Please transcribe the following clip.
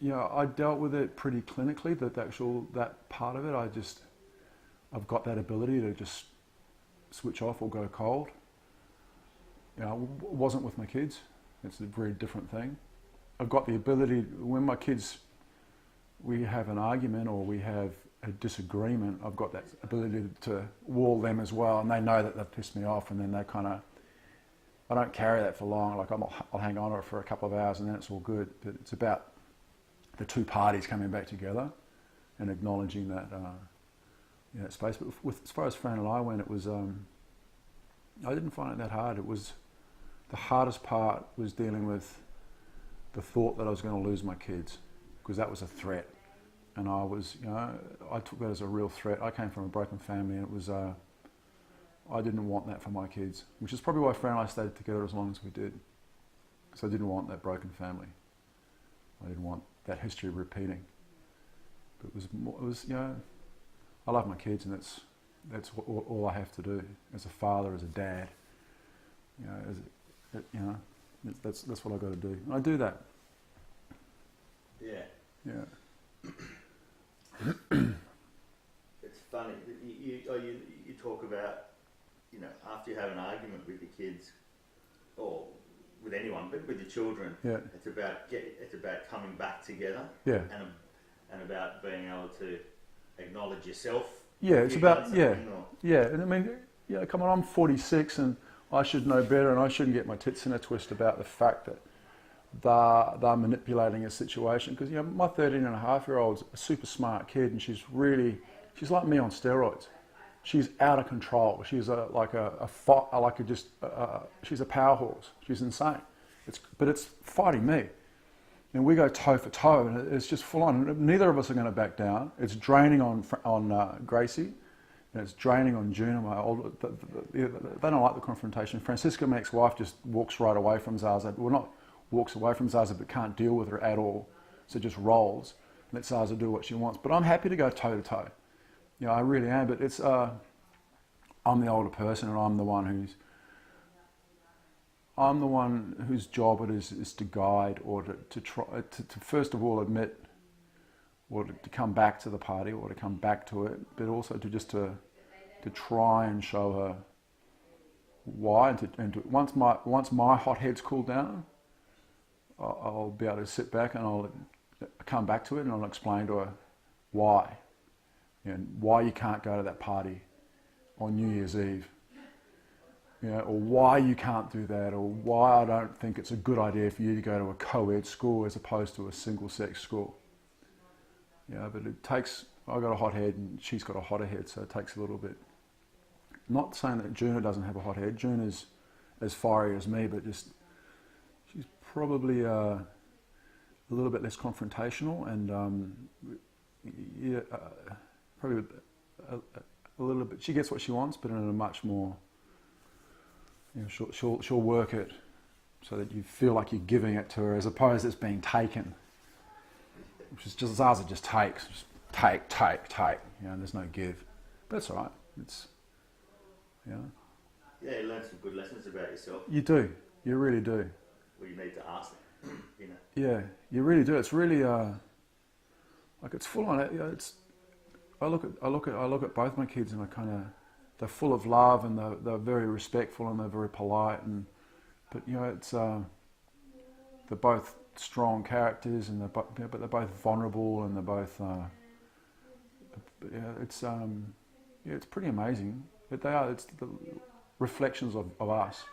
I dealt with it pretty clinically. That part of it, I've got that ability to just switch off or go cold. It wasn't with my kids. It's a very different thing. I've got the ability when my kids, we have an argument or we have a disagreement. I've got that ability to wall them as well, and they know that they've pissed me off, and then they kind of. I don't carry that for long. Like I'll hang on to it for a couple of hours, and then it's all good. But it's about the two parties coming back together and acknowledging that space. But as far as Fran and I went, it was I didn't find it that hard. It was the hardest part was dealing with the thought that I was going to lose my kids, because that was a threat, and I was I took that as a real threat. I came from a broken family, and it was I didn't want that for my kids, which is probably why Fran and I stayed together as long as we did, because I didn't want that broken family. I didn't want that history repeating. But it was I love my kids, and that's all I have to do as a father, as a dad. That's what I got to do. And I do that. Yeah. Yeah. It's funny that you talk about after you have an argument with your kids or with anyone, but with your children, it's about coming back together. Yeah. And about being able to acknowledge yourself. Yeah, it's about yeah. And I mean, come on, I'm 46 and I should know better, and I shouldn't get my tits in a twist about the fact that they're manipulating a situation. Because my 13-and-a-half-year-old's a super smart kid, and she's like me on steroids. She's out of control. She's she's a power horse. She's insane. But it's fighting me, and we go toe for toe, and it's just full on. Neither of us are going to back down. It's draining on Gracie. And it's draining on June, my older. They don't like the confrontation. Francisca, my ex-wife, just walks right away from Zaza. Well, not walks away from Zaza, but can't deal with her at all. So just rolls, lets Zaza do what she wants. But I'm happy to go toe to toe. I really am. But it's I'm the older person, and I'm the one whose job it is to guide, or to try to first of all admit, or to come back to the party, or to come back to it, but also to try and show her why, and once my hot head's cooled down, I'll be able to sit back and I'll come back to it, and I'll explain to her why, and why you can't go to that party on New Year's Eve, or why you can't do that, or why I don't think it's a good idea for you to go to a co-ed school as opposed to a single-sex school. But it takes, I've got a hot head and she's got a hotter head, so it takes a little bit. Not saying that Juna doesn't have a hot head. Juna's as fiery as me, but just she's probably a little bit less confrontational, and probably a little bit. She gets what she wants, but in a much more. She'll work it so that you feel like you're giving it to her, as opposed to it's being taken. Which is just Zaza just takes, just take. There's no give. But it's all right. It's, Yeah, you learn some good lessons about yourself. You do. You really do. Well, you need to ask them, Yeah, you really do. It's really it's full on. I look at both my kids, and they're full of love, and they're very respectful, and they're very polite, but they're both strong characters, and but they're both vulnerable, and they're both it's pretty amazing. But it's the reflections of us.